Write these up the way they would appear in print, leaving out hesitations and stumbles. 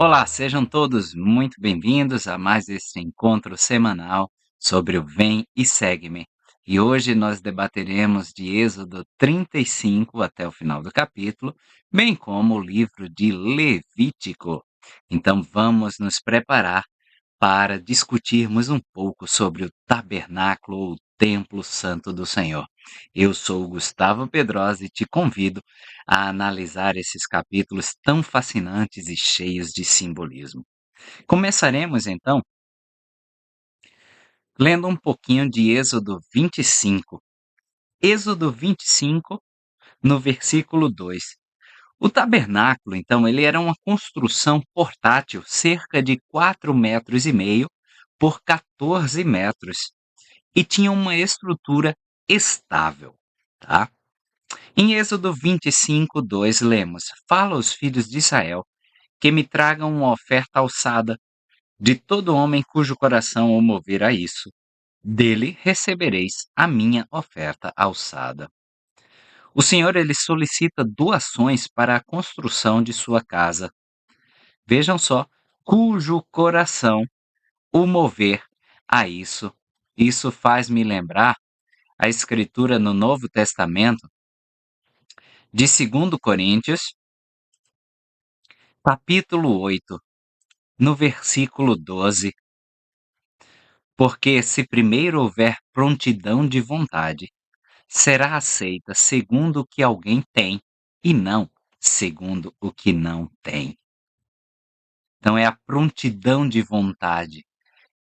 Olá, sejam todos muito bem-vindos a mais este encontro semanal sobre o Vem e Segue-me. E hoje nós debateremos de Êxodo 35 até o final do capítulo, bem como o livro de Levítico. Então vamos nos preparar para discutirmos um pouco sobre o tabernáculo ou templo santo do Senhor. Eu sou o Gustavo Pedrosa e te convido a analisar esses capítulos tão fascinantes e cheios de simbolismo. Começaremos então lendo um pouquinho de Êxodo 25. Êxodo 25, no versículo 2. O tabernáculo, então, ele era uma construção portátil, cerca de 4,5 metros por 14 metros, e tinha uma estrutura estável, tá? Em Êxodo 25, 2, lemos: Fala aos filhos de Israel que me tragam uma oferta alçada de todo homem cujo coração o mover a isso. Dele recebereis a minha oferta alçada. O Senhor ele solicita doações para a construção de sua casa. Vejam só, cujo coração o mover a isso. Isso faz me lembrar a escritura no Novo Testamento de 2 Coríntios, capítulo 8, no versículo 12. Porque se primeiro houver prontidão de vontade, será aceita segundo o que alguém tem e não segundo o que não tem. Então é a prontidão de vontade,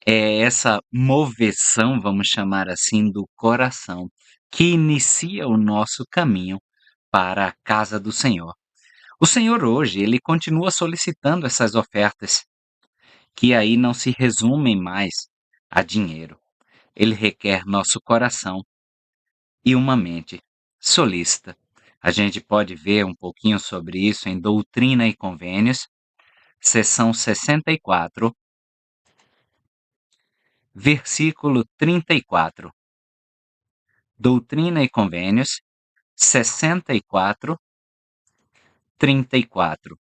é essa moveção, vamos chamar assim, do coração, que inicia o nosso caminho para a casa do Senhor. O Senhor hoje, ele continua solicitando essas ofertas, que aí não se resumem mais a dinheiro. Ele requer nosso coração e uma mente solícita. A gente pode ver um pouquinho sobre isso em Doutrina e Convênios, seção 64, versículo 34. Doutrina e Convênios, 64, 34.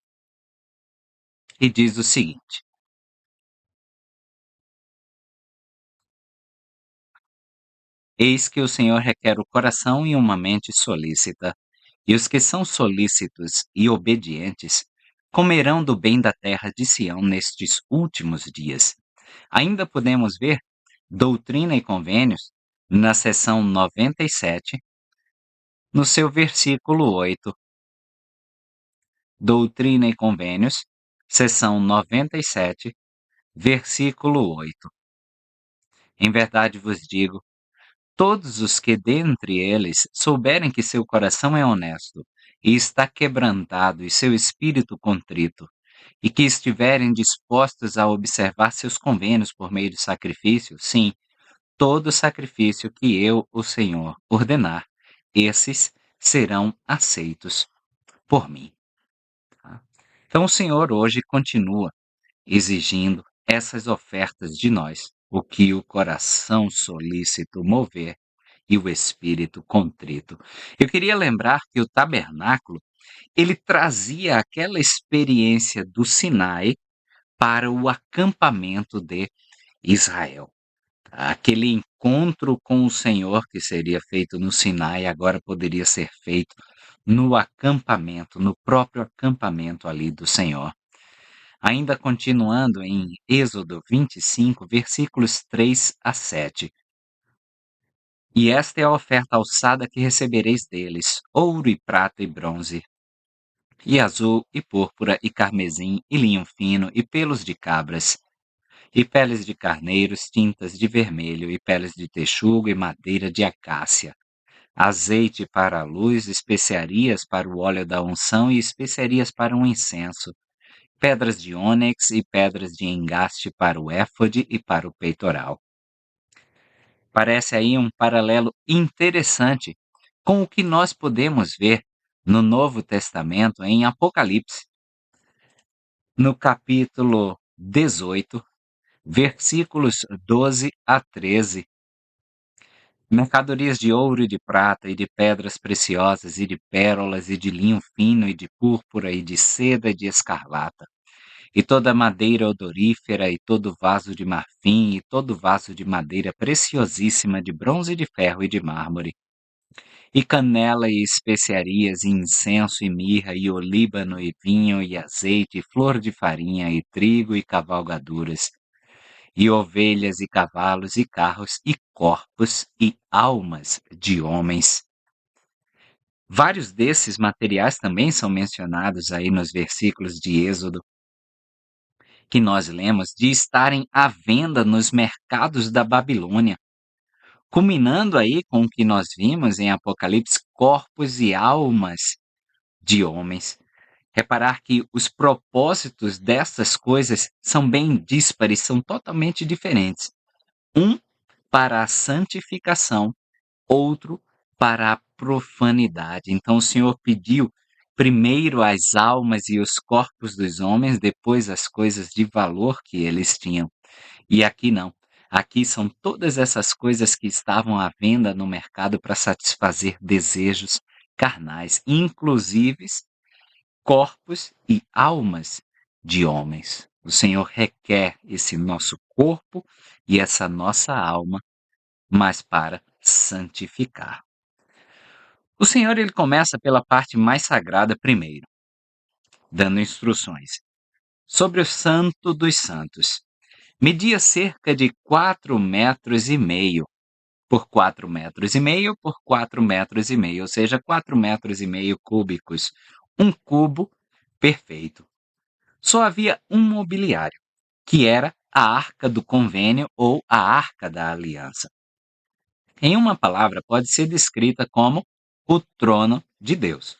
E diz o seguinte: Eis que o Senhor requer o coração e uma mente solícita, e os que são solícitos e obedientes comerão do bem da terra de Sião nestes últimos dias. Ainda podemos ver Doutrina e Convênios na seção 97, no seu versículo 8. Doutrina e Convênios, seção 97, versículo 8. Em verdade vos digo, todos os que dentre eles souberem que seu coração é honesto e está quebrantado e seu espírito contrito, e que estiverem dispostos a observar seus convênios por meio de sacrifício, sim, todo sacrifício que eu, o Senhor, ordenar, esses serão aceitos por mim. Tá? Então o Senhor hoje continua exigindo essas ofertas de nós, o que o coração solícito mover e o espírito contrito. Eu queria lembrar que o tabernáculo, ele trazia aquela experiência do Sinai para o acampamento de Israel. Aquele encontro com o Senhor que seria feito no Sinai, agora poderia ser feito no acampamento, no próprio acampamento ali do Senhor. Ainda continuando em Êxodo 25, versículos 3 a 7. E esta é a oferta alçada que recebereis deles: ouro e prata e bronze, e azul e púrpura e carmesim e linho fino e pelos de cabras, e peles de carneiros, tintas de vermelho, e peles de texugo e madeira de acácia, azeite para a luz, especiarias para o óleo da unção e especiarias para o incenso, pedras de ônix e pedras de engaste para o éfode e para o peitoral. Parece aí um paralelo interessante com o que nós podemos ver no Novo Testamento em Apocalipse, no capítulo 18, versículos 12 a 13. Mercadorias de ouro e de prata, e de pedras preciosas, e de pérolas, e de linho fino, e de púrpura, e de seda, e de escarlata, e toda madeira odorífera, e todo vaso de marfim, e todo vaso de madeira preciosíssima, de bronze, de ferro e de mármore, e canela e especiarias, e incenso e mirra, e olíbano e vinho e azeite, e flor de farinha, e trigo e cavalgaduras, e ovelhas e cavalos e carros e corpos e almas de homens. Vários desses materiais também são mencionados aí nos versículos de Êxodo que nós lemos, de estarem à venda nos mercados da Babilônia, culminando aí com o que nós vimos em Apocalipse, corpos e almas de homens. Reparar que os propósitos dessas coisas são bem díspares, são totalmente diferentes. Um para a santificação, outro para a profanidade. Então o Senhor pediu primeiro as almas e os corpos dos homens, depois as coisas de valor que eles tinham. E aqui não. Aqui são todas essas coisas que estavam à venda no mercado para satisfazer desejos carnais, inclusive corpos e almas de homens. O Senhor requer esse nosso corpo e essa nossa alma, mas para santificar. O Senhor ele começa pela parte mais sagrada primeiro, dando instruções sobre o Santo dos Santos. Media cerca de 4,5 metros por 4,5 metros por 4,5 metros, ou seja, 4,5 metros cúbicos. Um cubo perfeito. Só havia um mobiliário, que era a Arca do Convênio ou a Arca da Aliança. Em uma palavra, pode ser descrita como o trono de Deus,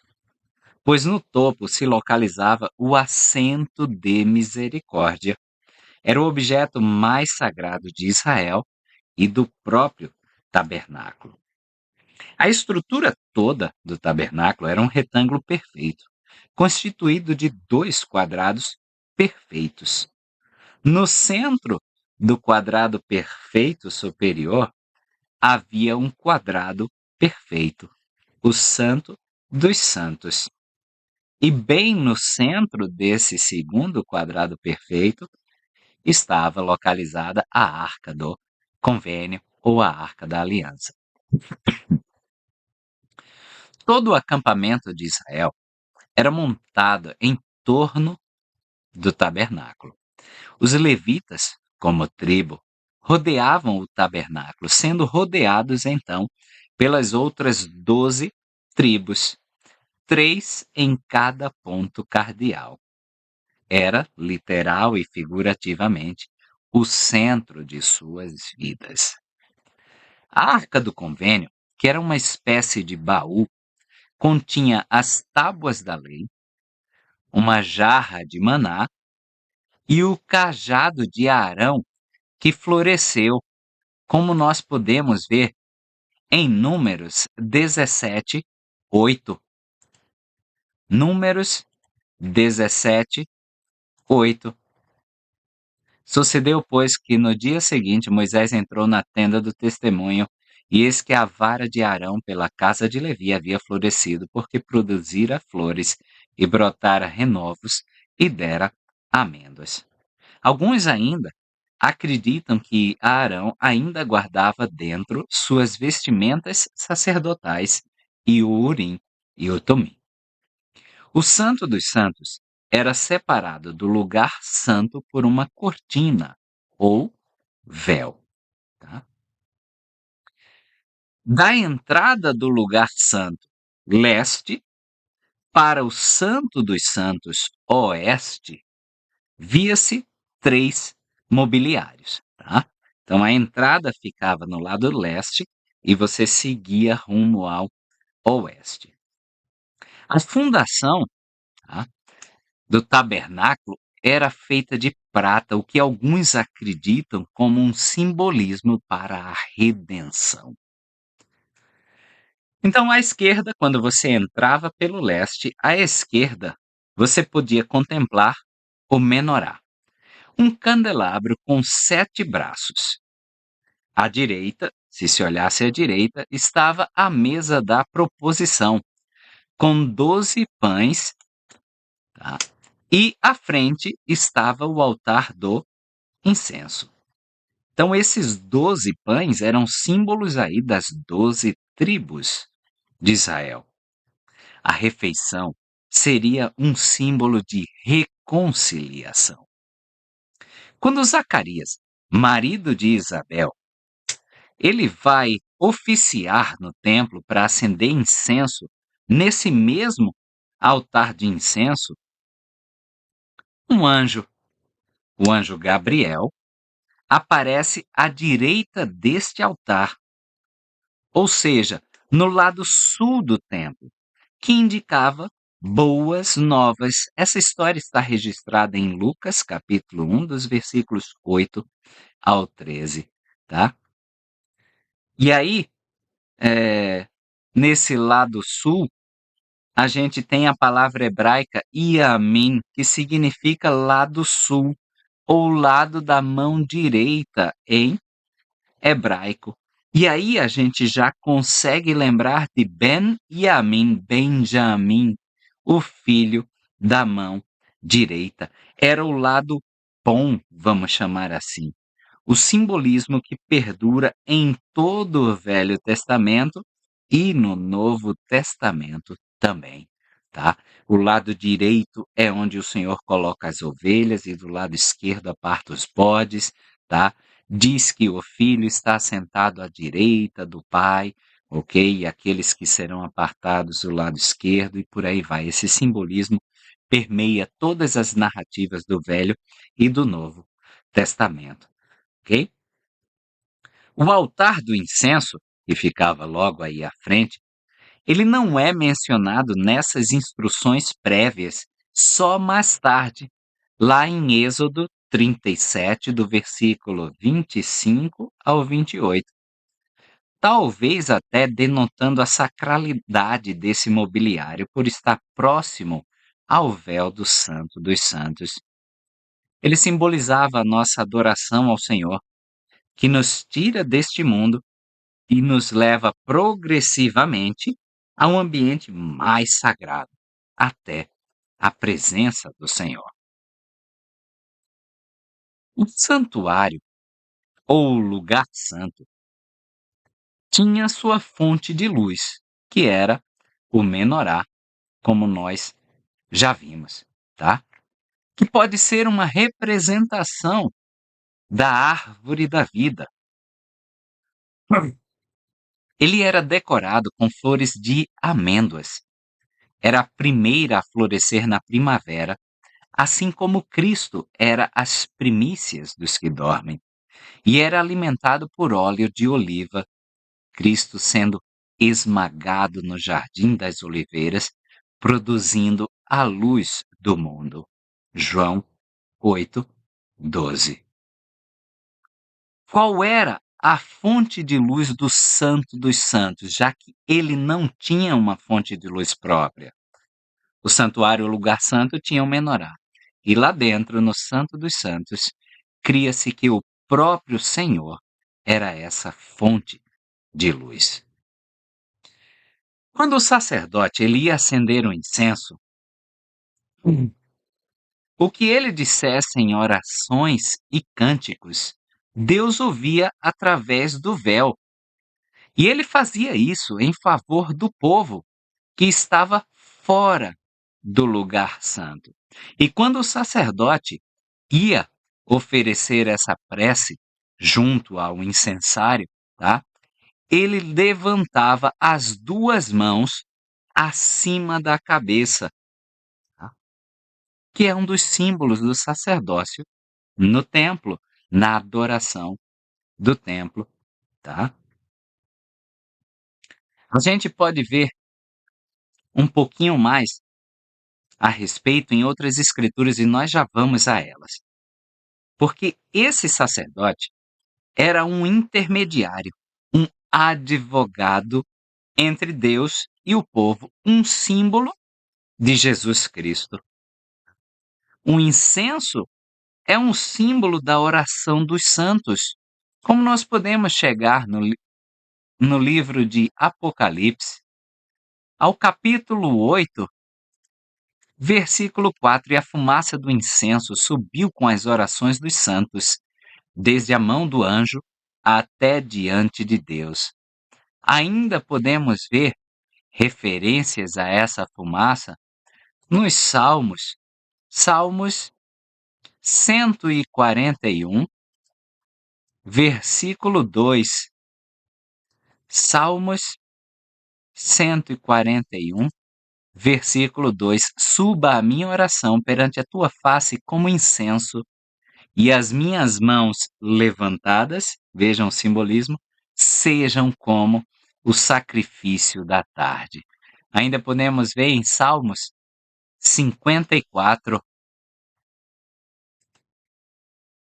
pois no topo se localizava o assento de misericórdia. Era o objeto mais sagrado de Israel e do próprio tabernáculo. A estrutura toda do tabernáculo era um retângulo perfeito, constituído de 2 quadrados perfeitos. No centro do quadrado perfeito superior havia um quadrado perfeito, o Santo dos Santos. E bem no centro desse segundo quadrado perfeito estava localizada a Arca do Convênio ou a Arca da Aliança. Todo o acampamento de Israel era montado em torno do tabernáculo. Os levitas, como tribo, rodeavam o tabernáculo, sendo rodeados então pelas outras 12 tribos, 3 em cada ponto cardeal. Era, literal e figurativamente, o centro de suas vidas. A Arca do Convênio, que era uma espécie de baú, continha as tábuas da lei, uma jarra de maná e o cajado de Arão que floresceu, como nós podemos ver em Números 17, 8. Números 17, 8. Sucedeu, pois, que no dia seguinte Moisés entrou na tenda do testemunho, e eis que a vara de Arão pela casa de Levi havia florescido, porque produzira flores, e brotara renovos, e dera amêndoas. Alguns ainda acreditam que Arão ainda guardava dentro suas vestimentas sacerdotais, e o Urim e o Tumim. O Santo dos Santos era separado do lugar santo por uma cortina ou véu. Tá? Da entrada do lugar santo leste para o Santo dos Santos oeste, via-se 3 mobiliários. Tá? Então a entrada ficava no lado leste e você seguia rumo ao oeste. A fundação, tá, do tabernáculo era feita de prata, o que alguns acreditam como um simbolismo para a redenção. Então, à esquerda, quando você entrava pelo leste, à esquerda, você podia contemplar o menorá, um candelabro com 7 braços. À direita, se olhasse à direita, estava a mesa da proposição, com 12 pães, tá? e à frente estava o altar do incenso. Então, esses 12 pães eram símbolos aí das 12 tribos de Israel. A refeição seria um símbolo de reconciliação. Quando Zacarias, marido de Isabel, ele vai oficiar no templo para acender incenso nesse mesmo altar de incenso, um anjo, o anjo Gabriel, aparece à direita deste altar, ou seja, no lado sul do templo, que indicava boas novas. Essa história está registrada em Lucas, capítulo 1, dos versículos 8 ao 13, tá? E aí, nesse lado sul, a gente tem a palavra hebraica Yamin, que significa lado sul, ou lado da mão direita em hebraico. E aí a gente já consegue lembrar de Ben Yamin, Benjamim, o filho da mão direita. Era o lado bom, vamos chamar assim. O simbolismo que perdura em todo o Velho Testamento e no Novo Testamento também, tá? O lado direito é onde o Senhor coloca as ovelhas e do lado esquerdo aparta os bodes, tá? Diz que o filho está sentado à direita do pai, ok? E aqueles que serão apartados do lado esquerdo e por aí vai. Esse simbolismo permeia todas as narrativas do Velho e do Novo Testamento, ok? O altar do incenso, que ficava logo aí à frente, ele não é mencionado nessas instruções prévias, só mais tarde, lá em Êxodo 37, do versículo 25 ao 28. Talvez até denotando a sacralidade desse mobiliário por estar próximo ao véu do Santo dos Santos. Ele simbolizava a nossa adoração ao Senhor, que nos tira deste mundo e nos leva progressivamente a um ambiente mais sagrado, até a presença do Senhor. O santuário, ou lugar santo, tinha sua fonte de luz, que era o menorá, como nós já vimos, tá? Que pode ser uma representação da árvore da vida. Ele era decorado com flores de amêndoas. Era a primeira a florescer na primavera, assim como Cristo era as primícias dos que dormem, e era alimentado por óleo de oliva, Cristo sendo esmagado no jardim das oliveiras, produzindo a luz do mundo. João 8:12. Qual era a fonte de luz do Santo dos Santos, já que ele não tinha uma fonte de luz própria? O santuário, o lugar santo, tinha um menorá. E lá dentro, no Santo dos Santos, cria-se que o próprio Senhor era essa fonte de luz. Quando o sacerdote ele ia acender um incenso, o que ele dissesse em orações e cânticos, Deus ouvia através do véu. E ele fazia isso em favor do povo que estava fora do lugar santo. E quando o sacerdote ia oferecer essa prece junto ao incensário, tá? Ele levantava as duas mãos acima da cabeça, tá? Que é um dos símbolos do sacerdócio no templo, na adoração do templo, tá? A gente pode ver um pouquinho mais a respeito em outras escrituras e nós já vamos a elas. Porque esse sacerdote era um intermediário, um advogado entre Deus e o povo, um símbolo de Jesus Cristo. O incenso é um símbolo da oração dos santos. Como nós podemos chegar no livro de Apocalipse, ao capítulo 8, Versículo 4: E a fumaça do incenso subiu com as orações dos santos, desde a mão do anjo até diante de Deus. Ainda podemos ver referências a essa fumaça nos Salmos. Salmos 141, versículo 2. Salmos 141, versículo 2: Suba a minha oração perante a tua face como incenso, e as minhas mãos levantadas, vejam o simbolismo, sejam como o sacrifício da tarde. Ainda podemos ver em Salmos 54,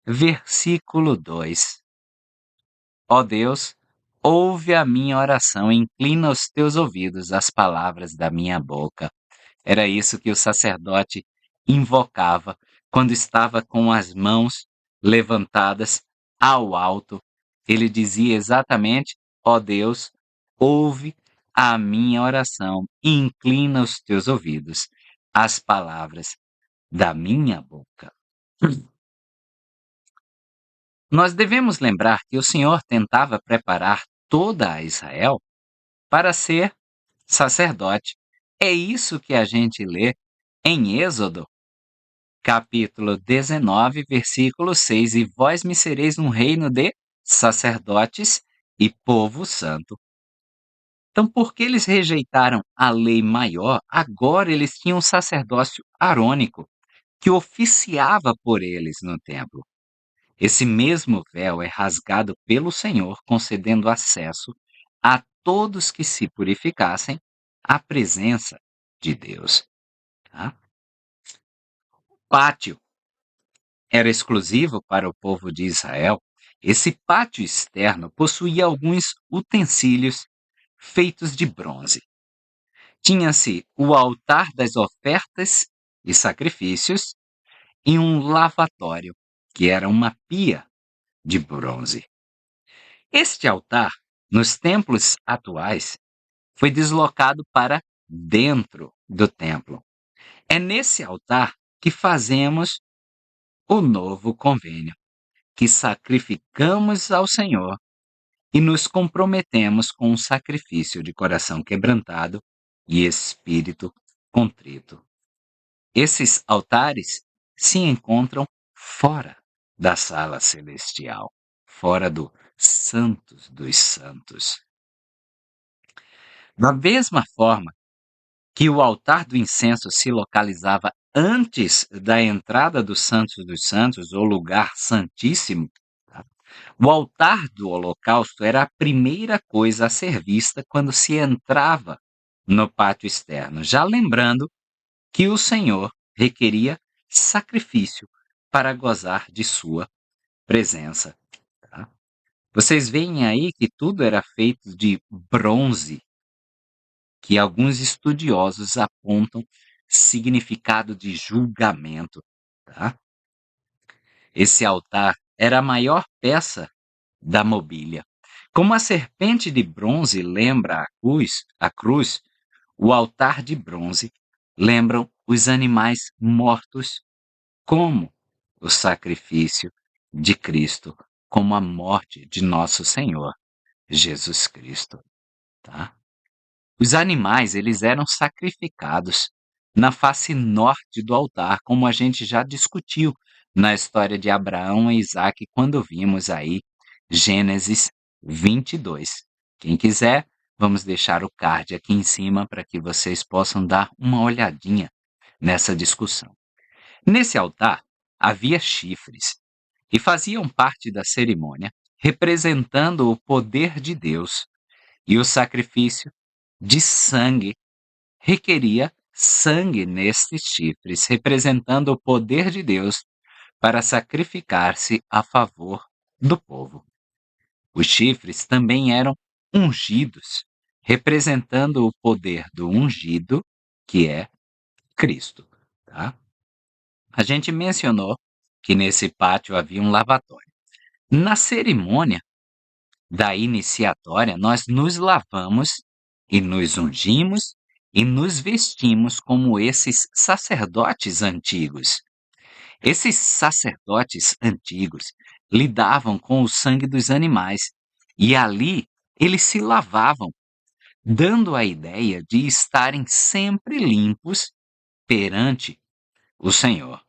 versículo 2: Ó Deus, ouve a minha oração e inclina os teus ouvidos às palavras da minha boca. Era isso que o sacerdote invocava quando estava com as mãos levantadas ao alto. Ele dizia exatamente: Ó Deus, ouve a minha oração e inclina os teus ouvidos às palavras da minha boca. Nós devemos lembrar que o Senhor tentava preparar toda a Israel para ser sacerdote. É isso que a gente lê em Êxodo, capítulo 19, versículo 6: E vós me sereis um reino de sacerdotes e povo santo. Então, porque eles rejeitaram a lei maior, agora eles tinham um sacerdócio arônico, que oficiava por eles no templo. Esse mesmo véu é rasgado pelo Senhor, concedendo acesso a todos que se purificassem à presença de Deus. Tá? Pátio era exclusivo para o povo de Israel. Esse pátio externo possuía alguns utensílios feitos de bronze. Tinha-se o altar das ofertas e sacrifícios e um lavatório, que era uma pia de bronze. Este altar, nos templos atuais, foi deslocado para dentro do templo. É nesse altar que fazemos o novo convênio, que sacrificamos ao Senhor e nos comprometemos com um sacrifício de coração quebrantado e espírito contrito. Esses altares se encontram fora da sala celestial, fora do Santos dos Santos. Da mesma forma que o altar do incenso se localizava antes da entrada do Santos dos Santos, ou lugar santíssimo, tá? O altar do holocausto era a primeira coisa a ser vista quando se entrava no pátio externo, já lembrando que o Senhor requeria sacrifício para gozar de sua presença. Tá? Vocês veem aí que tudo era feito de bronze, que alguns estudiosos apontam significado de julgamento. Tá? Esse altar era a maior peça da mobília. Como a serpente de bronze lembra a cruz, o altar de bronze lembram os animais mortos, como o sacrifício de Cristo, como a morte de nosso Senhor Jesus Cristo. Tá? Os animais, eles eram sacrificados na face norte do altar, como a gente já discutiu na história de Abraão e Isaque, quando vimos aí Gênesis 22. Quem quiser, vamos deixar o card aqui em cima para que vocês possam dar uma olhadinha nessa discussão. Nesse altar havia chifres e faziam parte da cerimônia, representando o poder de Deus, e o sacrifício de sangue requeria sangue nestes chifres, representando o poder de Deus para sacrificar-se a favor do povo. Os chifres também eram ungidos, representando o poder do ungido, que é Cristo. Tá? A gente mencionou que nesse pátio havia um lavatório. Na cerimônia da iniciatória, nós nos lavamos e nos ungimos e nos vestimos como esses sacerdotes antigos. Esses sacerdotes antigos lidavam com o sangue dos animais e ali eles se lavavam, dando a ideia de estarem sempre limpos perante o Senhor.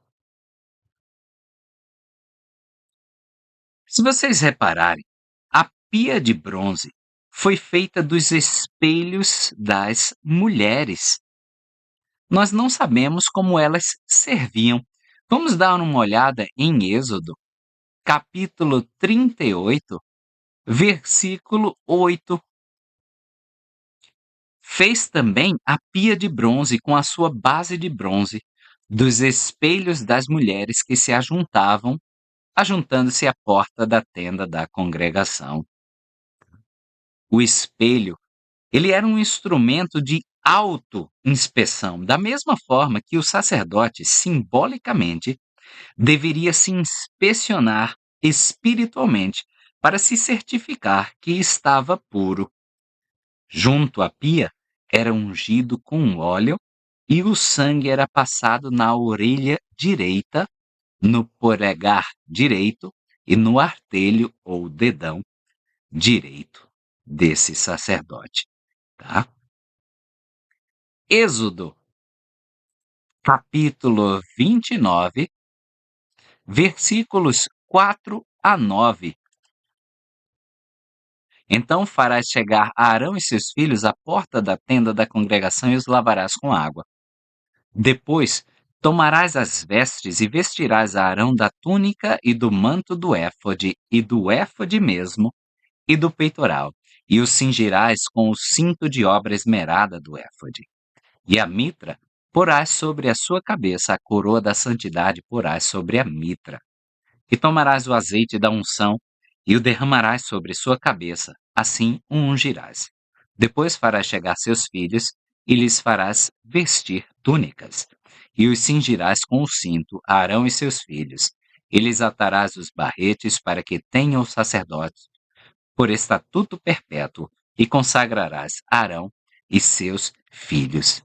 Se vocês repararem, a pia de bronze foi feita dos espelhos das mulheres. Nós não sabemos como elas serviam. Vamos dar uma olhada em Êxodo, capítulo 38, versículo 8. Fez também a pia de bronze com a sua base de bronze, dos espelhos das mulheres que se ajuntavam, ajuntando-se à porta da tenda da congregação. O espelho, ele era um instrumento de auto-inspeção, da mesma forma que o sacerdote, simbolicamente, deveria se inspecionar espiritualmente para se certificar que estava puro. Junto à pia era ungido com óleo e o sangue era passado na orelha direita, no polegar direito e no artelho ou dedão direito desse sacerdote, tá? Êxodo, capítulo 29, versículos 4 a 9. Então farás chegar Arão e seus filhos à porta da tenda da congregação e os lavarás com água. Depois tomarás as vestes e vestirás Arão da túnica e do manto do éfode e do éfode mesmo e do peitoral, e o cingirás com o cinto de obra esmerada do éfode. E a mitra porás sobre a sua cabeça, a coroa da santidade porás sobre a mitra. E tomarás o azeite da unção e o derramarás sobre sua cabeça, assim o ungirás. Depois farás chegar seus filhos e lhes farás vestir túnicas. E os cingirás com o cinto, Arão e seus filhos, e lhes atarás os barretes para que tenham o sacerdote por estatuto perpétuo, e consagrarás Arão e seus filhos.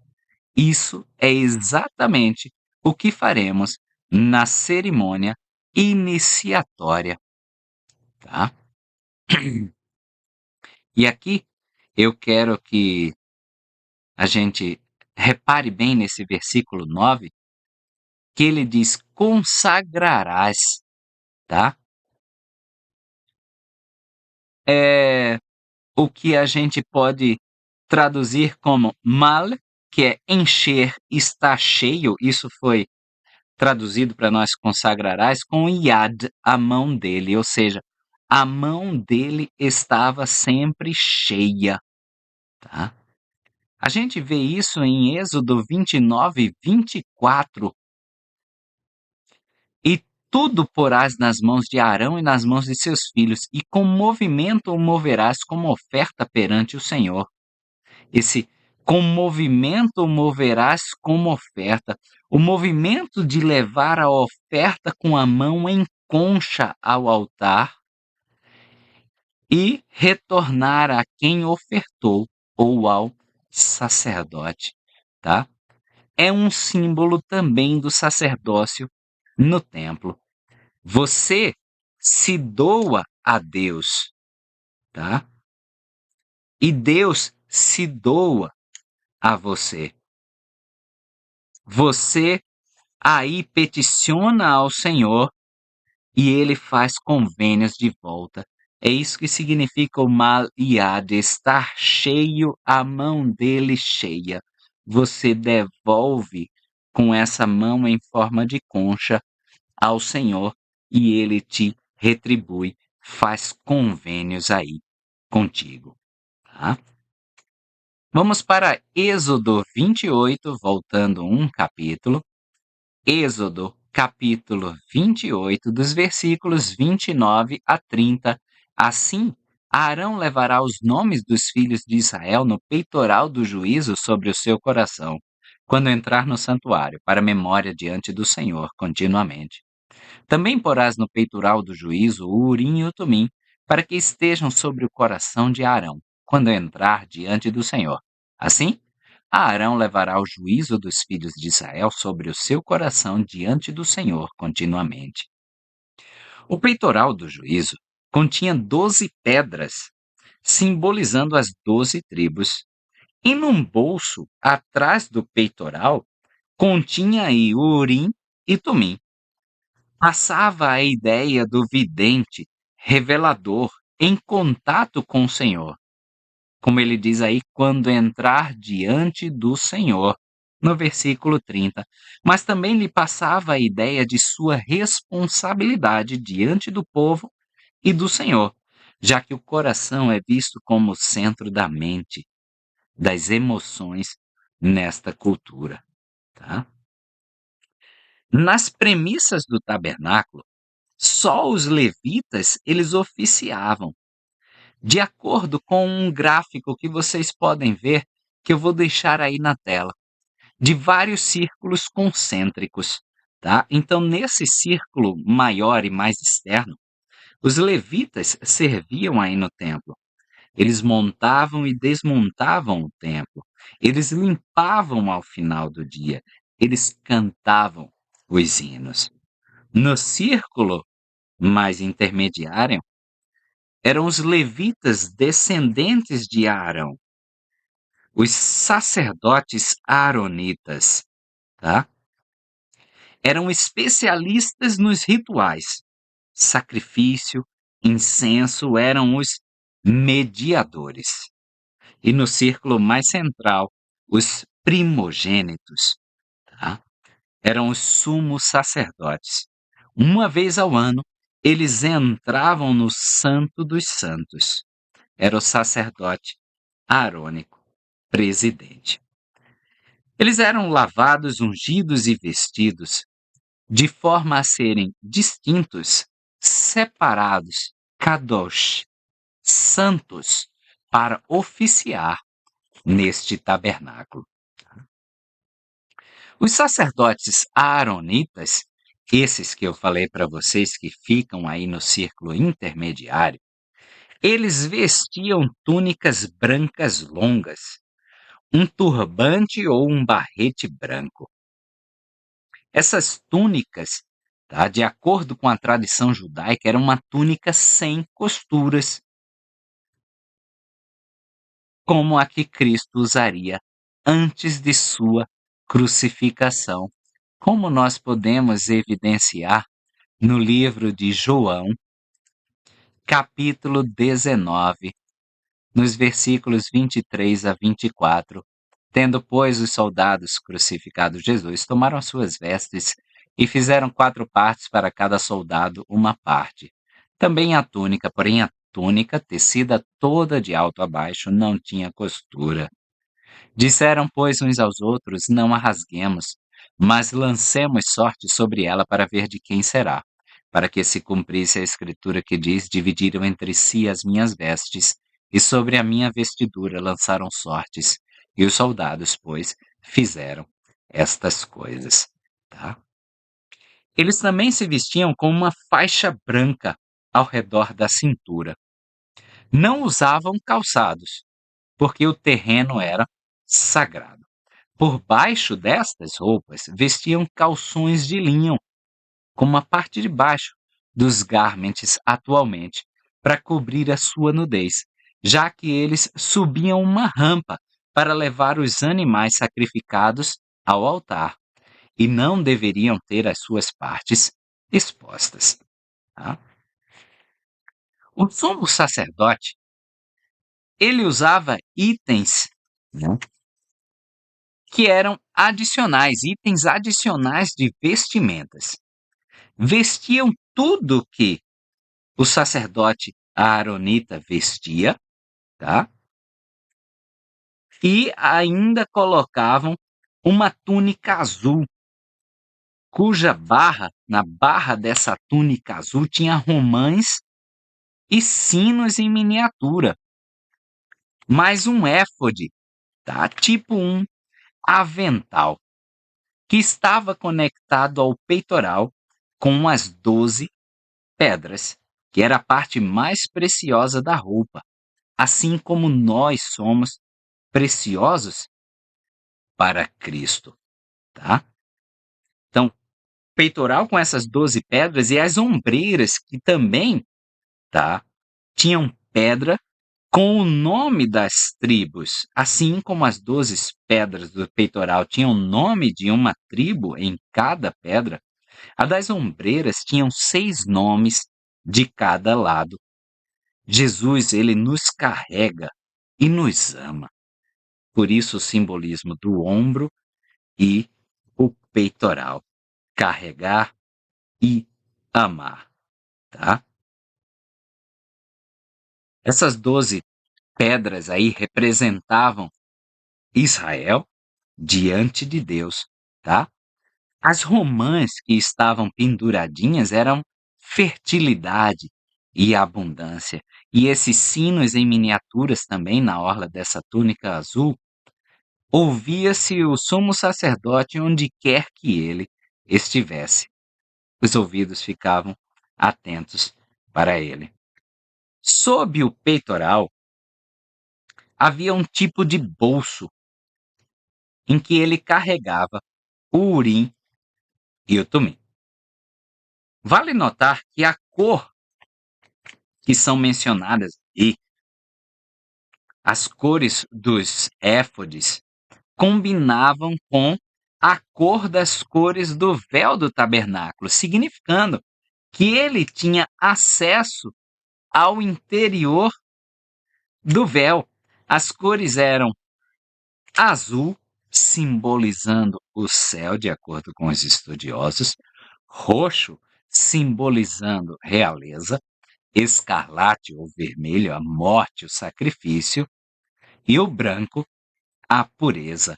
Isso é exatamente o que faremos na cerimônia iniciatória, tá? E aqui eu quero que a gente repare bem nesse versículo 9, que ele diz consagrarás, tá? É o que a gente pode traduzir como mal, que é encher, está cheio, isso foi traduzido para nós consagrarás com Yad, a mão dele, ou seja, a mão dele estava sempre cheia, tá? A gente vê isso em Êxodo 29, 24. E tudo porás nas mãos de Arão e nas mãos de seus filhos, e com movimento o moverás como oferta perante o Senhor. Esse com movimento o moverás como oferta. O movimento de levar a oferta com a mão em concha ao altar e retornar a quem ofertou ou ao sacerdote, tá? É um símbolo também do sacerdócio no templo. Você se doa a Deus, tá? E Deus se doa a você. Você aí peticiona ao Senhor e ele faz convênios de volta. É isso que significa o mal iad, estar cheio, a mão dele cheia. Você devolve com essa mão em forma de concha ao Senhor e ele te retribui, faz convênios aí contigo, tá? Vamos para Êxodo 28, voltando um capítulo. Êxodo, capítulo 28, dos versículos 29 a 30. Assim, Arão levará os nomes dos filhos de Israel no peitoral do juízo sobre o seu coração, quando entrar no santuário, para memória diante do Senhor continuamente. Também porás no peitoral do juízo o Urim e o Tumim, para que estejam sobre o coração de Arão, quando entrar diante do Senhor. Assim, Arão levará o juízo dos filhos de Israel sobre o seu coração diante do Senhor continuamente. O peitoral do juízo continha 12 pedras, simbolizando as 12 tribos, e num bolso atrás do peitoral continha aí Urim e Tumim. Passava a ideia do vidente, revelador, em contato com o Senhor. Como ele diz aí, quando entrar diante do Senhor, no versículo 30. Mas também lhe passava a ideia de sua responsabilidade diante do povo e do Senhor, já que o coração é visto como o centro da mente, das emoções nesta cultura, tá? Nas premissas do tabernáculo, só os levitas eles oficiavam. De acordo com um gráfico que vocês podem ver, que eu vou deixar aí na tela, de vários círculos concêntricos, tá? Então, nesse círculo maior e mais externo, os levitas serviam aí no templo. Eles montavam e desmontavam o templo. Eles limpavam ao final do dia. Eles cantavam os hinos. No círculo mais intermediário, eram os levitas descendentes de Arão, os sacerdotes aaronitas, tá? Eram especialistas nos rituais. Sacrifício, incenso eram os mediadores. E no círculo mais central, os primogênitos, tá? Eram os sumos sacerdotes. Uma vez ao ano, eles entravam no Santo dos Santos. Era o sacerdote arônico, presidente. Eles eram lavados, ungidos e vestidos de forma a serem distintos, separados, kadosh, santos, para oficiar neste tabernáculo. Os sacerdotes aaronitas, esses que eu falei para vocês que ficam aí no círculo intermediário, eles vestiam túnicas brancas longas, um turbante ou um barrete branco. Essas túnicas, tá, de acordo com a tradição judaica, era uma túnica sem costuras, como a que Cristo usaria antes de sua crucificação, como nós podemos evidenciar no livro de João, capítulo 19, nos versículos 23 a 24. Tendo, pois, os soldados crucificado Jesus, tomaram suas vestes e fizeram 4 partes para cada soldado, uma parte. Também a túnica, porém a túnica, tecida toda de alto a baixo, não tinha costura. Disseram, pois, uns aos outros: não a rasguemos, mas lancemos sorte sobre ela para ver de quem será, para que se cumprisse a escritura que diz: dividiram entre si as minhas vestes, e sobre a minha vestidura lançaram sortes. E os soldados, pois, fizeram estas coisas. Tá? Eles também se vestiam com uma faixa branca ao redor da cintura. Não usavam calçados, porque o terreno era sagrado. Por baixo destas roupas vestiam calções de linho, como a parte de baixo dos garments atualmente, para cobrir a sua nudez, já que eles subiam uma rampa para levar os animais sacrificados ao altar e não deveriam ter as suas partes expostas. Tá? O sumo sacerdote, ele usava itens, né, que eram adicionais, itens adicionais de vestimentas. Vestiam tudo que o sacerdote aaronita vestia, tá? E ainda colocavam uma túnica azul, cuja barra, na barra dessa túnica azul, tinha romãs e sinos em miniatura, mais um éfode, tá? Tipo um avental, que estava conectado ao peitoral com as 12 pedras, que era a parte mais preciosa da roupa. Assim como nós somos preciosos para Cristo, tá? Então, peitoral com essas 12 pedras e as ombreiras que também, tá, tinham pedra com o nome das tribos, assim como as 12 pedras do peitoral tinham o nome de uma tribo em cada pedra, a das ombreiras tinham 6 nomes de cada lado. Jesus, ele nos carrega e nos ama. Por isso o simbolismo do ombro e o peitoral. Carregar e amar, tá? Essas 12 pedras aí representavam Israel diante de Deus, tá? As romãs que estavam penduradinhas eram fertilidade e abundância. E esses sinos em miniaturas também na orla dessa túnica azul, ouvia-se o sumo sacerdote onde quer que ele estivesse. Os ouvidos ficavam atentos para ele. Sob o peitoral havia um tipo de bolso em que ele carregava o urim e o tumim. Vale notar que a cor que são mencionadas e as cores dos éfodes combinavam com a cor das cores do véu do tabernáculo, significando que ele tinha acesso ao interior do véu. As cores eram azul, simbolizando o céu, de acordo com os estudiosos, roxo, simbolizando realeza, escarlate ou vermelho, a morte, o sacrifício, e o branco, a pureza.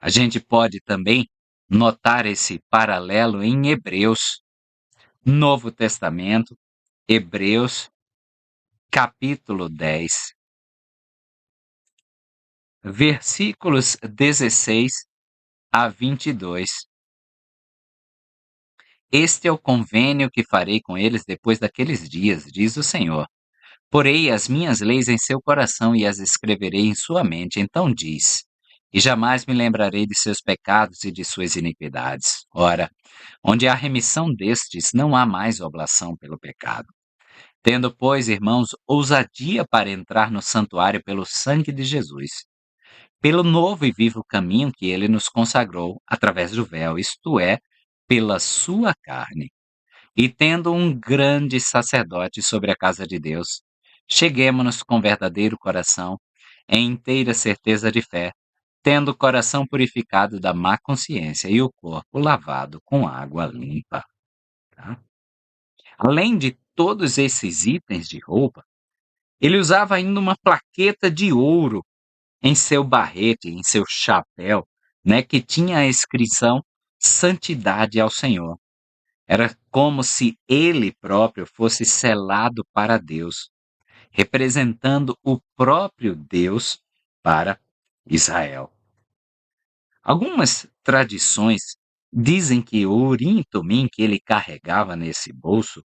A gente pode também notar esse paralelo em Hebreus, Novo Testamento, Hebreus, capítulo 10, versículos 16 a 22. Este é o convênio que farei com eles depois daqueles dias, diz o Senhor. Porei as minhas leis em seu coração e as escreverei em sua mente. Então diz: e jamais me lembrarei de seus pecados e de suas iniquidades. Ora, onde há remissão destes, não há mais oblação pelo pecado. Tendo, pois, irmãos, ousadia para entrar no santuário pelo sangue de Jesus, pelo novo e vivo caminho que ele nos consagrou através do véu, isto é, pela sua carne. E tendo um grande sacerdote sobre a casa de Deus, cheguemo-nos com verdadeiro coração, em inteira certeza de fé, tendo o coração purificado da má consciência e o corpo lavado com água limpa. Tá? Além de todos esses itens de roupa, ele usava ainda uma plaqueta de ouro em seu barrete, em seu chapéu, né, que tinha a inscrição Santidade ao Senhor. Era como se ele próprio fosse selado para Deus, representando o próprio Deus para Israel. Algumas tradições dizem que o urim e tumim que ele carregava nesse bolso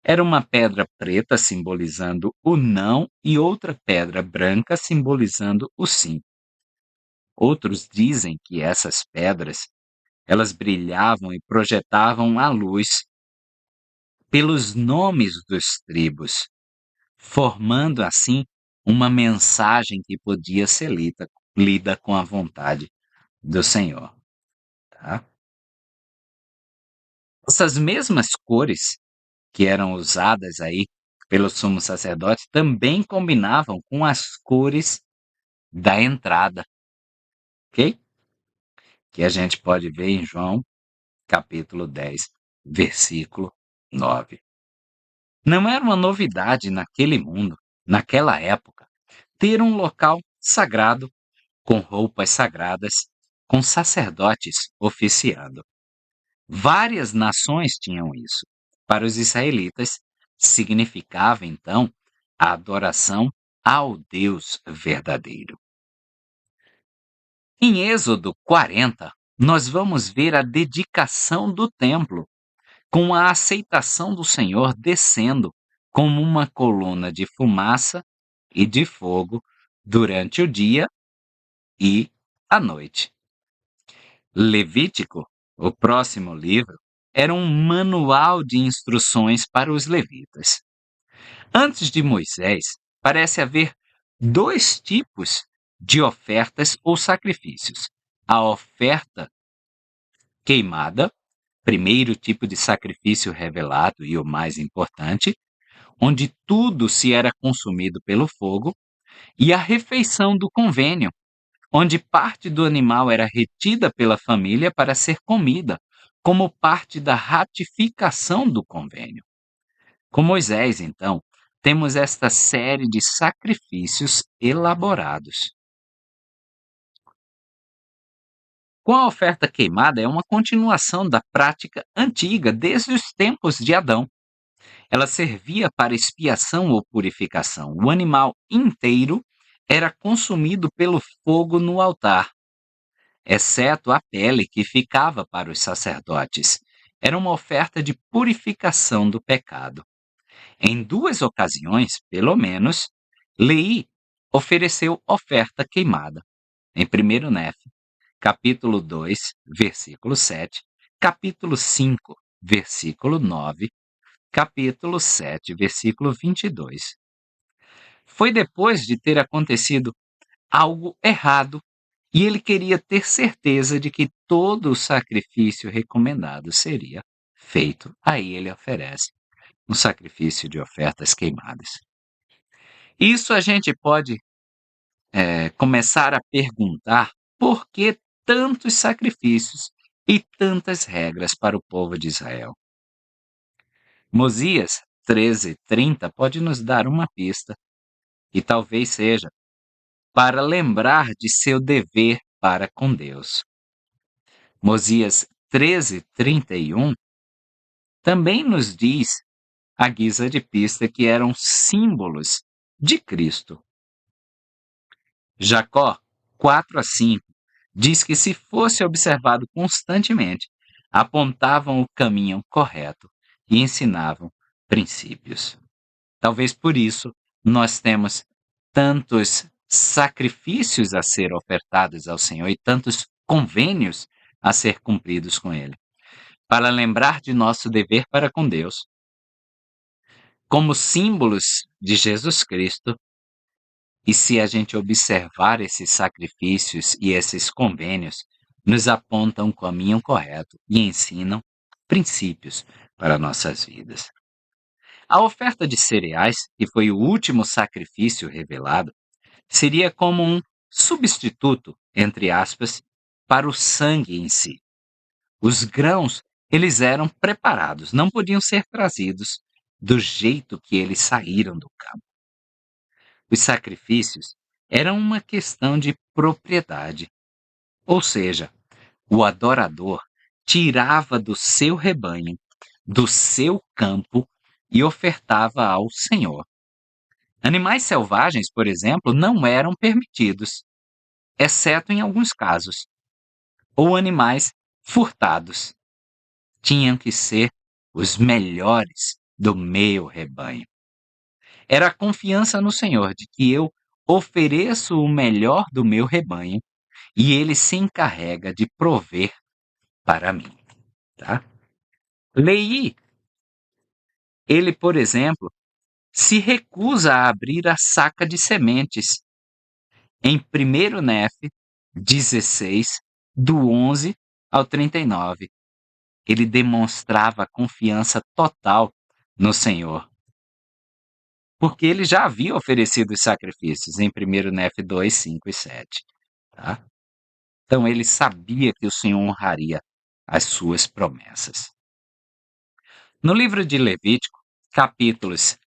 era uma pedra preta simbolizando o não e outra pedra branca simbolizando o sim. Outros dizem que essas pedras, elas brilhavam e projetavam a luz pelos nomes dos tribos, formando assim uma mensagem que podia ser lida com a vontade do Senhor. Tá? Essas mesmas cores que eram usadas aí pelo sumo sacerdote também combinavam com as cores da entrada, ok? Que a gente pode ver em João capítulo 10, versículo 9. Não era uma novidade naquele mundo, naquela época, ter um local sagrado, com roupas sagradas, com sacerdotes oficiando. Várias nações tinham isso. Para os israelitas, significava então a adoração ao Deus verdadeiro. Em Êxodo 40, nós vamos ver a dedicação do templo, com a aceitação do Senhor descendo como uma coluna de fumaça e de fogo durante o dia e à noite. Levítico, o próximo livro, era um manual de instruções para os levitas. Antes de Moisés, parece haver dois tipos de ofertas ou sacrifícios: a oferta queimada, primeiro tipo de sacrifício revelado e o mais importante, onde tudo se era consumido pelo fogo, e a refeição do convênio, onde parte do animal era retida pela família para ser comida, como parte da ratificação do convênio. Com Moisés, então, temos esta série de sacrifícios elaborados. Com a oferta queimada, é uma continuação da prática antiga desde os tempos de Adão. Ela servia para expiação ou purificação. O animal inteiro era consumido pelo fogo no altar, exceto a pele que ficava para os sacerdotes. Era uma oferta de purificação do pecado. Em duas ocasiões, pelo menos, Leí ofereceu oferta queimada. Em 1 Nefe, capítulo 2, versículo 7, capítulo 5, versículo 9, capítulo 7, versículo 22. Foi depois de ter acontecido algo errado e ele queria ter certeza de que todo o sacrifício recomendado seria feito. Aí ele oferece um sacrifício de ofertas queimadas. Isso a gente pode começar a perguntar por que tantos sacrifícios e tantas regras para o povo de Israel. Mosias 13:30 pode nos dar uma pista, e talvez seja para lembrar de seu dever para com Deus. Mosias 13:31 também nos diz, à guisa de pista, que eram símbolos de Cristo. Jacó 4:5 diz que, se fosse observado constantemente, apontavam o caminho correto e ensinavam princípios. Talvez por isso nós temos tantos sacrifícios a ser ofertados ao Senhor e tantos convênios a ser cumpridos com Ele, para lembrar de nosso dever para com Deus, como símbolos de Jesus Cristo. E se a gente observar esses sacrifícios e esses convênios, nos apontam o caminho correto e ensinam princípios para nossas vidas. A oferta de cereais, que foi o último sacrifício revelado, seria como um substituto, entre aspas, para o sangue em si. Os grãos, eles eram preparados, não podiam ser trazidos do jeito que eles saíram do campo. Os sacrifícios eram uma questão de propriedade, ou seja, o adorador tirava do seu rebanho, do seu campo e ofertava ao Senhor. Animais selvagens, por exemplo, não eram permitidos, exceto em alguns casos, ou animais furtados. Tinham que ser os melhores do meu rebanho. Era a confiança no Senhor de que eu ofereço o melhor do meu rebanho e ele se encarrega de prover para mim, tá? Leí, ele, por exemplo, se recusa a abrir a saca de sementes. Em 1 Nefe 16, do 11 ao 39, ele demonstrava confiança total no Senhor, porque ele já havia oferecido os sacrifícios em 1 Nefe 2, 5 e 7. Tá? Então ele sabia que o Senhor honraria as suas promessas. No livro de Levítico, capítulos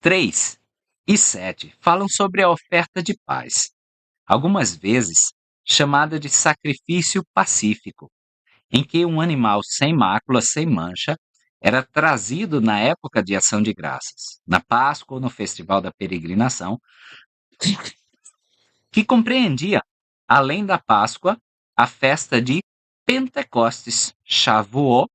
3 e 7 falam sobre a oferta de paz, algumas vezes chamada de sacrifício pacífico, em que um animal sem mácula, sem mancha, era trazido na época de ação de graças, na Páscoa ou no festival da peregrinação, que compreendia, além da Páscoa, a festa de Pentecostes, Shavuot,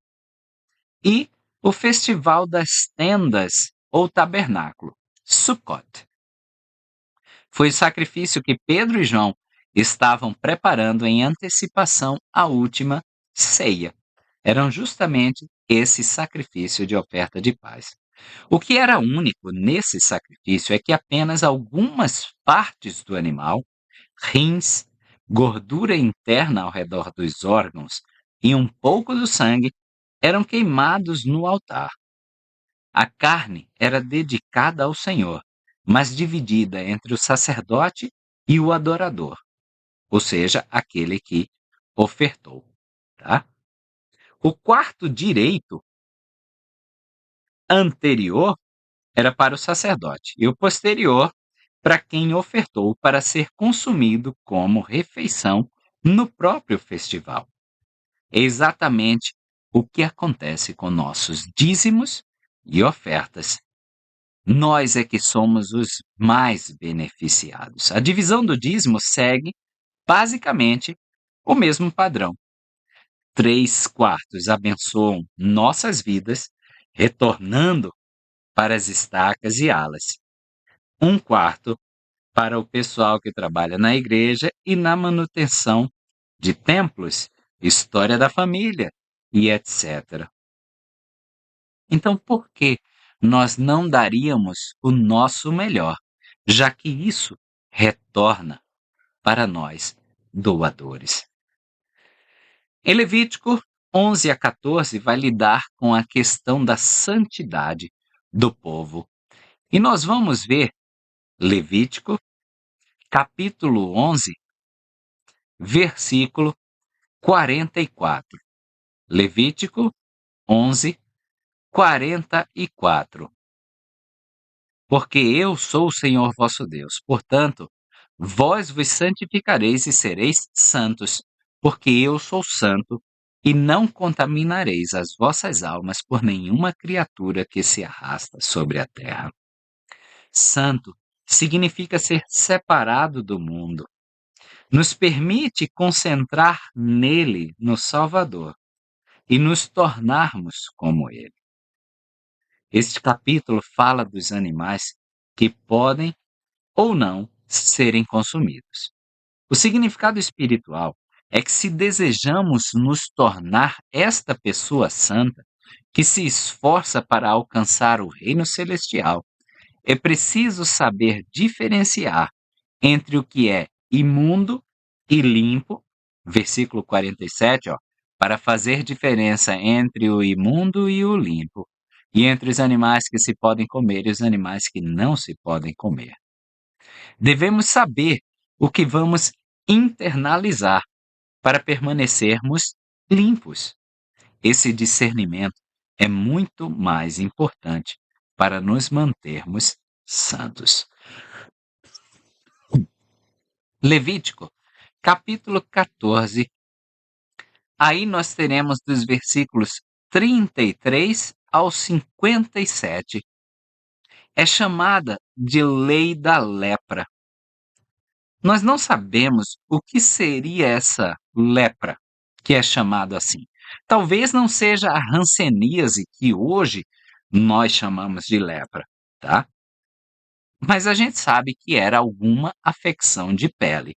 e o festival das tendas ou tabernáculo, Sukkot. Foi o sacrifício que Pedro e João estavam preparando em antecipação a última ceia. Eram justamente esse sacrifício de oferta de paz. O que era único nesse sacrifício é que apenas algumas partes do animal, rins, gordura interna ao redor dos órgãos e um pouco do sangue, eram queimados no altar. A carne era dedicada ao Senhor, mas dividida entre o sacerdote e o adorador, ou seja, aquele que ofertou, tá? O quarto direito anterior era para o sacerdote e o posterior para quem ofertou para ser consumido como refeição no próprio festival. É exatamente o que acontece com nossos dízimos e ofertas. Nós é que somos os mais beneficiados. A divisão do dízimo segue, basicamente, o mesmo padrão. 3/4 abençoam nossas vidas, retornando para as estacas e alas. 1/4 para o pessoal que trabalha na igreja e na manutenção de templos, história da família e etc. Então, por que nós não daríamos o nosso melhor, já que isso retorna para nós, doadores? Em Levítico 11 a 14 vai lidar com a questão da santidade do povo. E nós vamos ver Levítico, capítulo 11, versículo 44. Levítico 11, 44. Porque eu sou o Senhor vosso Deus. Portanto, vós vos santificareis e sereis santos, porque eu sou santo, e não contaminareis as vossas almas por nenhuma criatura que se arrasta sobre a terra. Santo significa ser separado do mundo. Nos permite concentrar nele, no Salvador, e nos tornarmos como ele. Este capítulo fala dos animais que podem ou não serem consumidos. O significado espiritual é que, se desejamos nos tornar esta pessoa santa que se esforça para alcançar o reino celestial, é preciso saber diferenciar entre o que é imundo e limpo, versículo 47, para fazer diferença entre o imundo e o limpo, e entre os animais que se podem comer e os animais que não se podem comer. Devemos saber o que vamos internalizar para permanecermos limpos. Esse discernimento é muito mais importante para nos mantermos santos. Levítico, capítulo 14. Aí nós teremos dos versículos 33 ao 57. É chamada de lei da lepra. Nós não sabemos o que seria essa lepra, que é chamado assim. Talvez não seja a hanseníase que hoje nós chamamos de lepra, tá? Mas a gente sabe que era alguma afecção de pele.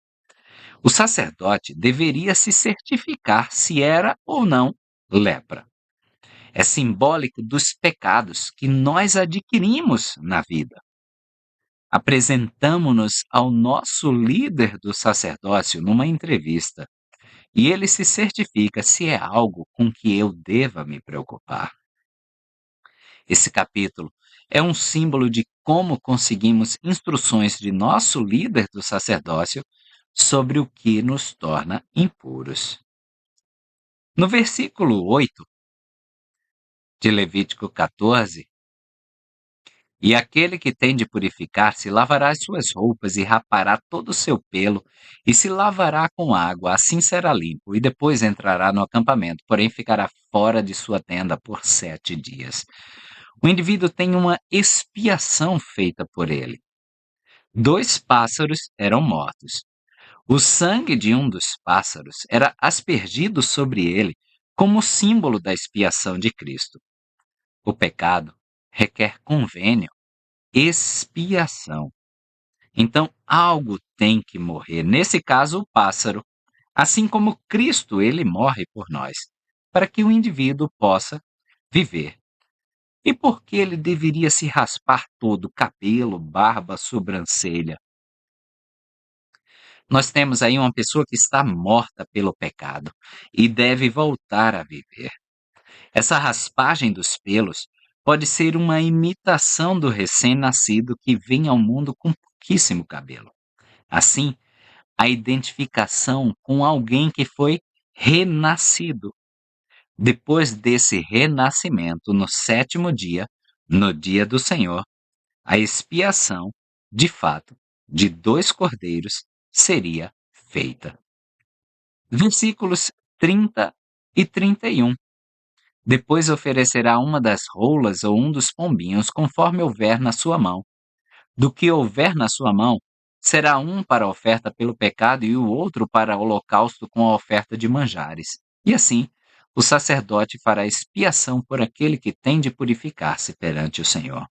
O sacerdote deveria se certificar se era ou não lepra. É simbólico dos pecados que nós adquirimos na vida. Apresentamo-nos ao nosso líder do sacerdócio numa entrevista e ele se certifica se é algo com que eu deva me preocupar. Esse capítulo é um símbolo de como conseguimos instruções de nosso líder do sacerdócio sobre o que nos torna impuros. No versículo 8 de Levítico 14, e aquele que tem de purificar-se lavará as suas roupas e rapará todo o seu pelo, e se lavará com água, assim será limpo, e depois entrará no acampamento, porém ficará fora de sua tenda por 7 dias. O indivíduo tem uma expiação feita por ele. 2 pássaros eram mortos. O sangue de um dos pássaros era aspergido sobre ele como símbolo da expiação de Cristo. O pecado requer convênio, expiação. Então, algo tem que morrer, nesse caso o pássaro, assim como Cristo, ele morre por nós, para que o indivíduo possa viver. E por que ele deveria se raspar todo, cabelo, barba, sobrancelha? Nós temos aí uma pessoa que está morta pelo pecado e deve voltar a viver. Essa raspagem dos pelos pode ser uma imitação do recém-nascido que vem ao mundo com pouquíssimo cabelo. Assim, a identificação com alguém que foi renascido. Depois desse renascimento, no sétimo dia, no dia do Senhor, a expiação, de fato, de 2 cordeiros seria feita. Versículos 30 e 31. Depois oferecerá uma das rolas ou um dos pombinhos, conforme houver na sua mão. Do que houver na sua mão, será um para a oferta pelo pecado e o outro para o holocausto com a oferta de manjares. E assim, o sacerdote fará expiação por aquele que tem de purificar-se perante o Senhor.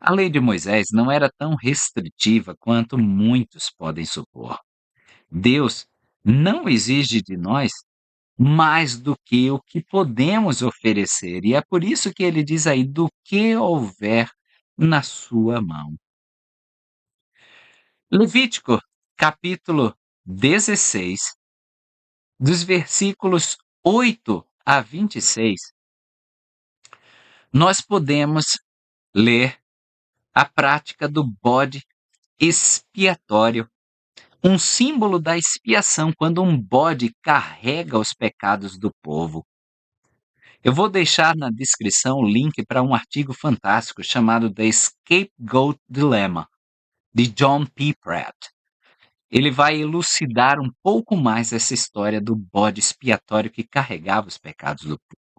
A lei de Moisés não era tão restritiva quanto muitos podem supor. Deus não exige de nós mais do que o que podemos oferecer, e é por isso que ele diz aí: "Do que houver na sua mão". Levítico, capítulo 16, dos versículos 8 a 26, nós podemos ler a prática do bode expiatório, um símbolo da expiação, quando um bode carrega os pecados do povo. Eu vou deixar na descrição o link para um artigo fantástico chamado The Scapegoat Dilemma, de John P. Pratt. Ele vai elucidar um pouco mais essa história do bode expiatório que carregava os pecados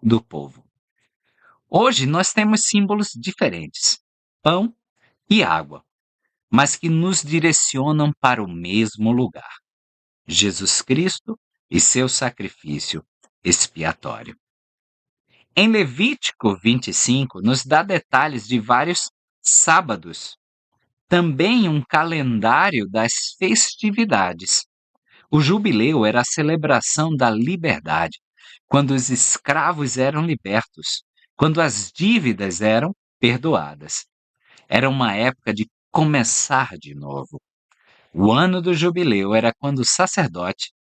do povo. Hoje nós temos símbolos diferentes, pão e água, mas que nos direcionam para o mesmo lugar: Jesus Cristo e seu sacrifício expiatório. Em Levítico 25, nos dá detalhes de vários sábados, também um calendário das festividades. O jubileu era a celebração da liberdade, quando os escravos eram libertos, quando as dívidas eram perdoadas. Era uma época de começar de novo. O ano do jubileu era quando o sacerdote,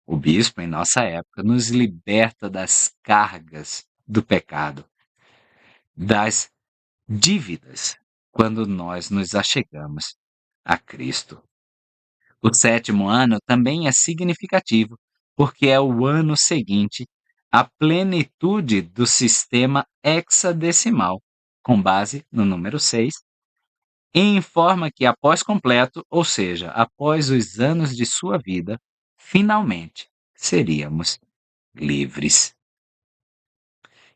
o bispo em nossa época, nos liberta das cargas do pecado, das dívidas, quando nós nos achegamos a Cristo. O sétimo ano também é significativo, porque é o ano seguinte à plenitude do sistema hexadecimal, com base no número 6, e informa que após completo, ou seja, após os anos de sua vida, finalmente seríamos livres.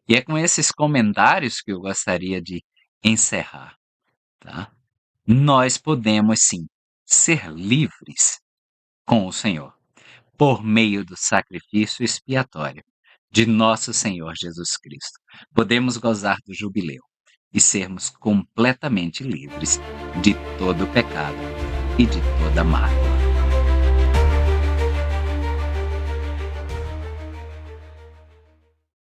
E é com esses comentários que eu gostaria de encerrar, tá? Nós podemos sim ser livres com o Senhor, por meio do sacrifício expiatório de nosso Senhor Jesus Cristo. Podemos gozar do jubileu e sermos completamente livres de todo pecado e de toda mágoa.